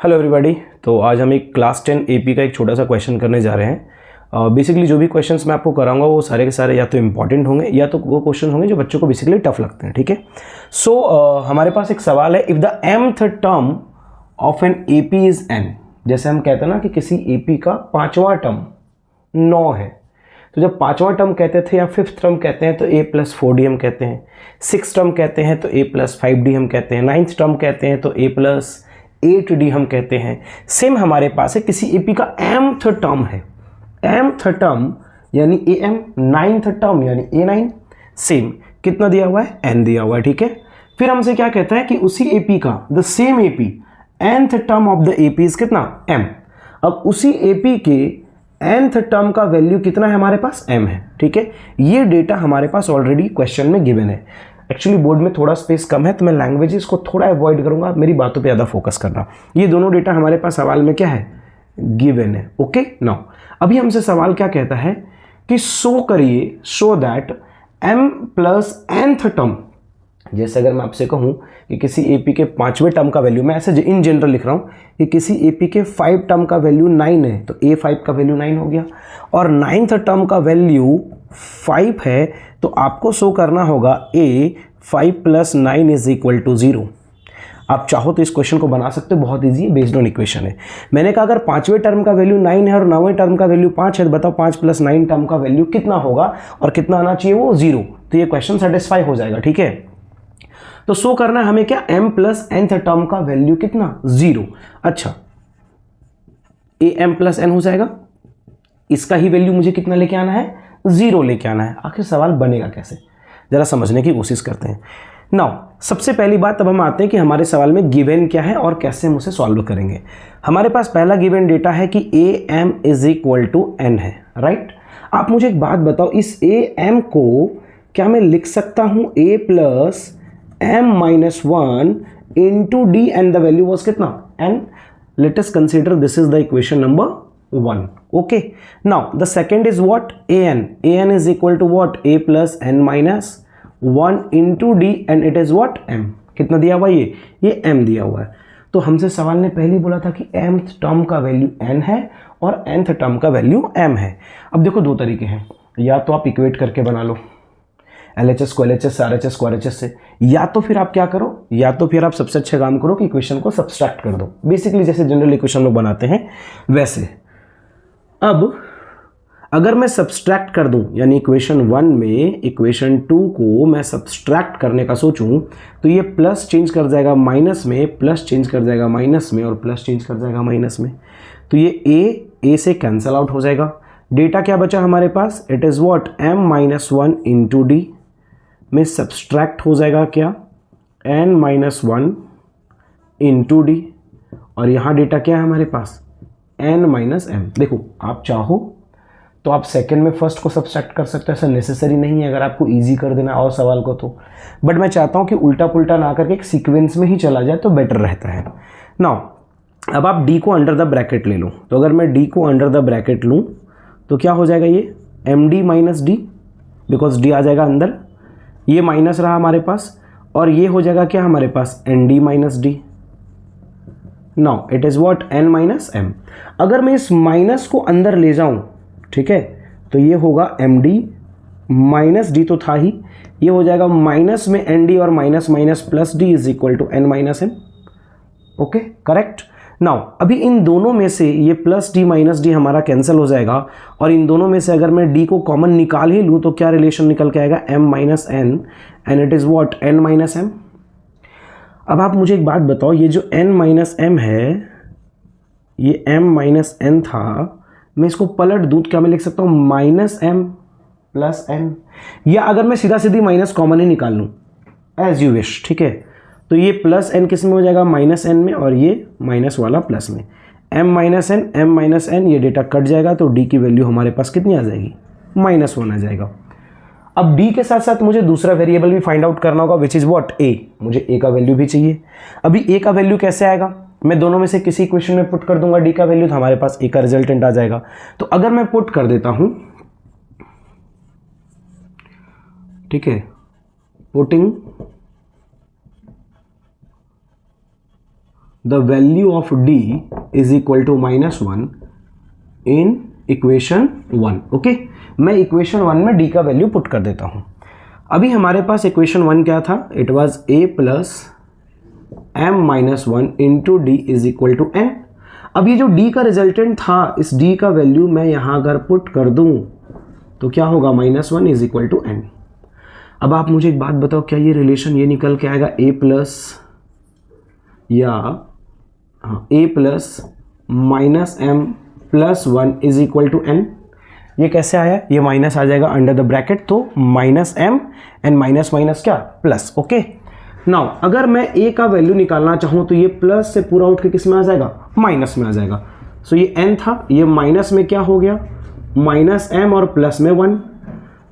Hello everybody. तो आज हम एक क्लास 10 एपी का एक छोटा सा क्वेश्चन करने जा रहे हैं। बेसिकली जो भी क्वेश्चंस मैं आपको कराऊंगा वो सारे के सारे या तो इंपॉर्टेंट होंगे या तो वो क्वेश्चन होंगे जो बच्चों को बेसिकली टफ लगते हैं। ठीक है। सो हमारे पास एक सवाल है, if the mth term of an AP is n। जैसे हम कहते हैं ना कि किसी एपी का पांचवा टर्म 9 है, तो जब पांचवा टर्म कहते थे या फिफ्थ टर्म कहते हैं तो a+4d हम कहते हैं, सिक्स टर्म कहते हैं तो a+5d हम कहते हैं, नाइन्थ टर्म कहते हैं तो a+8d हम कहते हैं। सेम हमारे पास है किसी एपी का mth टर्म है, mth टर्म यानी am, नाइन्थ टर्म यानी a9, सेम कितना दिया हुआ है, n दिया हुआ है। ठीक है। फिर हमसे क्या कहता है कि उसी एपी का the same AP nth term of the AP is कितना, m। अब उसी एपी के nth टर्म का वैल्यू कितना है हमारे पास, m है। ठीक है। ये डेटा हमारे पास ऑलरेडी क्वेश्चन में गिवन है। एक्चुअली बोर्ड में थोड़ा स्पेस कम है तो मैं लैंग्वेजेस को थोड़ा अवॉइड करूंगा, मेरी बातों पे ज़्यादा फोकस करना। ये दोनों डेटा हमारे पास सवाल में क्या है, गिवन है। ओके नाउ अभी हमसे सवाल क्या कहता है कि शो करिए, show that m plus nth term. जैसे अगर मैं आपसे कहूं कि किसी एपी के पांचवें टर्म का वैल्यू, मैं ऐसे इन जनरल लिख रहा हूं कि किसी एपी के 5 टर्म का वैल्यू 9 है तो a5 का वैल्यू 9 हो गया, और नाइन्थ टर्म का वैल्यू 5 है तो आपको शो करना होगा a5 + 9 = 0। आप चाहो तो इस क्वेश्चन को बना सकते हो, बहुत इजी है, बेस्ड ऑन इक्वेशन है। मैंने कहा अगर पांचवें टर्म का वैल्यू 9 है और 9वें टर्म का वैल्यू 5 है तो बताओ 5 + 9 टर्म का वैल्यू कितना होगा और कितना आना चाहिए, वो 0। तो ये क्वेश्चन सेटिस्फाई हो जाएगा। ठीक है। तो शो करना है हमें क्या, m प्लस nth टर्म का वैल्यू कितना, 0। अच्छा am प्लस n हो जाएगा, इसका ही वैल्यू मुझे कितना लेके आना है, 0 लेके आना है। आखिर सवाल बनेगा कैसे, जरा समझने की कोशिश करते हैं। नाउ सबसे पहली बात तब हम आते हैं कि हमारे सवाल में गिवन क्या है और कैसे हम उसे सॉल्व करेंगे। हमारे पास पहला गिवन डेटा है कि am = n है, राइट। आप मुझे एक बात बताओ, इस am को क्या मैं लिख सकता हूं a + m-1 into d and the value was कितना, n। let us consider this is the equation number 1. okay, now the second is what, an is equal to what, a + n-1 into d and it is what, m। कितना दिया हुआ, ये m दिया हुआ है। तो हमसे सवाल ने पहले बोला था कि mth टर्म का वैल्यू n है और nth टर्म का वैल्यू m है। अब देखो दो तरीके हैं, या तो आप इक्वेट करके बना लो LHS को LHS से, RHS को RHS से, या तो फिर आप क्या करो, या तो फिर आप सबसे अच्छा काम करो कि इक्वेशन को सब्सट्रैक्ट कर दो, बेसिकली जैसे जनरल इक्वेशन लोग बनाते हैं वैसे। अब अगर मैं सब्सट्रैक्ट कर दूं, यानी इक्वेशन 1 में इक्वेशन 2 को मैं सब्सट्रैक्ट करने का सोचूं तो ये प्लस चेंज कर जाएगा माइनस में, प्लस चेंज कर जाएगा माइनस में, और प्लस चेंज कर जाएगा माइनस में। तो ये a से कैंसल आउट हो जाएगा। डेटा क्या बचा हमारे पास, it is what, m-1 into d में सब्सट्रैक्ट हो जाएगा क्या, n-1 into d, और यहाँ डेटा क्या है हमारे पास, n-m। देखो आप चाहो तो आप सेकंड में फर्स्ट को सब्सट्रैक्ट कर सकते हो, ऐसा नेसेसरी नहीं है अगर आपको इजी कर देना और सवाल को तो, बट मैं चाहता हूँ कि उल्टा पुल्टा ना करके एक सीक्वेंस में ही चला जाए तो बेटर रहता है। नाउ अब आप d को अंडर द ब्रैकेट ले लो, तो अगर मैं d को अंडर द ब्रैकेट लूँ तो क्या हो जाएगा, ये md - d, बिकॉज d आ जाएगा अंदर, ये माइनस रहा हमारे पास, और ये हो जाएगा क्या हमारे पास, nd - d। Now it is what, n - m। अगर मैं इस माइनस को अंदर ले जाऊं, ठीक है, तो ये होगा md - d तो था ही, ये हो जाएगा माइनस में nd और minus minus plus d is equal to n - m। Okay correct. Now अभी इन दोनों में से ये प्लस डी माइनस डी हमारा कैंसिल हो जाएगा, और इन दोनों में से अगर मैं d को कॉमन निकाल ही लूँ तो क्या रिलेशन निकल के आएगा, m - n and it is what, n - m। अब आप मुझे एक बात बताओ, ये जो n - m है, ये m - n था, मैं इसको पलट दूँ तो क्या मैं लिख सकता हूँ -m + n, या अगर मैं सीधा सीधी माइनस कॉमन ही निकाल लूँ एज यू विश। ठीक है, तो ये प्लस n किस में हो जाएगा, -n में, और ये माइनस वाला प्लस में, m - n, ये डेटा कट जाएगा तो d की वैल्यू हमारे पास कितनी आ जाएगी, -1 आ जाएगा। अब d के साथ साथ मुझे दूसरा वेरिएबल भी फाइंड आउट करना होगा, विच इज़ व्हाट, a। मुझे a का वैल्यू भी चाहिए। अभी a का वैल्यू कैसे आएगा, मैं दोनों में से किसी इक्वेशन में पुट कर दूंगा d का वैल्यू, तो हमारे पास a का रिजल्टेंट आ जाएगा। तो अगर मैं पुट कर देता हूं, ठीक है, putting the value of D is equal to -1 in equation 1। Okay, मैं इक्वेशन 1 में डी का वैल्यू पुट कर देता हूं। अभी हमारे पास इक्वेशन 1 क्या था, it was a plus m minus 1 into D is equal to n। अब ये जो d का रिजल्टेंट था, इस d का वैल्यू मैं यहां अगर पुट कर दूं तो क्या होगा, -1 इज इक्वल टू n। अब आप मुझे एक बात बताओ, क्या ये रिलेशन ये निकल के आएगा a प्लस या a plus minus m plus 1 is equal to n? ये कैसे आया, ये माइनस आ जाएगा अंडर द ब्रैकेट, तो -m एंड माइनस माइनस क्या, प्लस। ओके, नाउ अगर मैं a का वैल्यू निकालना चाहूँ तो ये प्लस से पूरा उठ के किस में आ जाएगा, माइनस में आ जाएगा। सो ये n था, ये माइनस में क्या हो गया, -m और प्लस में 1।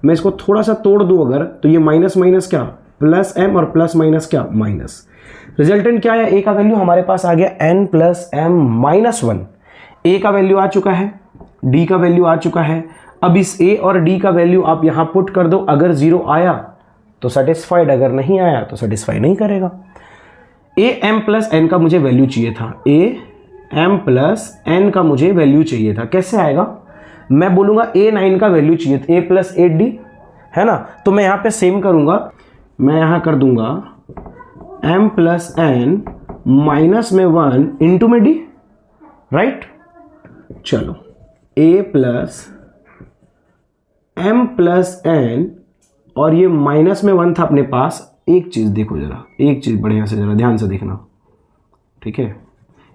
मैं इसको थोड़ा सा तोड़ दूँ अगर, तो ये माइनस माइनस क्या, प्लस m और प्लस माइनस क्या, माइनस। रिजल्टेंट क्या आया, a का वैल्यू हमारे पास आ गया n plus m minus 1। a का वैल्यू आ चुका है, d का वैल्यू आ चुका है। अब इस a और d का वैल्यू आप यहाँ पुट कर दो, अगर 0 आया तो सेटिस्फाइड, अगर नहीं आया तो सेटिस्फाई नहीं करेगा। a m प्लस n का मुझे वैल्यू चाहिए था, a m प्लस n का मुझे वैल्यू चाहिए था। कैसे आएगा, मैं बोलूँगा a 9 का वैल्यू चाहिए था, a प्लस 8d है ना, तो मैं यहाँ पे सेम करूँगा, मैं यहाँ कर दूँगा m प्लस n माइनस में 1 इंटू में d, राइट। चलो a plus m plus n और ये माइनस में 1 था अपने पास। एक चीज़ देखो जरा, एक चीज़ बढ़िया से जरा ध्यान से देखना, ठीक है।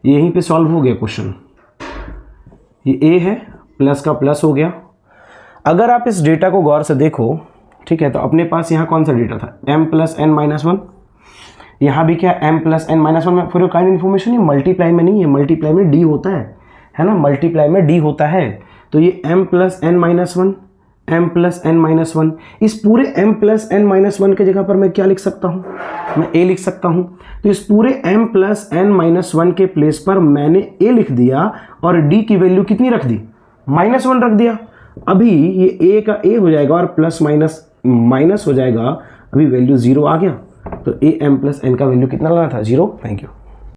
यहीं पे सॉल्व हो गया क्वेश्चन, ये a है, प्लस का प्लस हो गया। अगर आप इस डेटा को गौर से देखो, ठीक है, तो अपने पास यहाँ कौन सा डेटा था, m प्लस n माइनस 1, यहाँ भी क्या m प्लस n माइनस 1 में फॉर योर काइंड इन्फॉर्मेशन, ये मल्टीप्लाई में नहीं है, मल्टीप्लाई में d होता है ना, मल्टीप्लाई में d होता है। तो ये m plus n minus 1, m plus n minus 1, इस पूरे m प्लस n माइनस 1 के जगह पर मैं क्या लिख सकता हूँ, मैं a लिख सकता हूँ। तो इस पूरे m प्लस n माइनस 1 के प्लेस पर मैंने a लिख दिया और d की वैल्यू कितनी रख दी, -1 रख दिया। अभी ये a का a हो जाएगा और प्लस माइनस माइनस हो जाएगा, अभी वैल्यू 0 आ गया। तो a m प्लस n का वैल्यू कितना लाना था, 0। Thank you.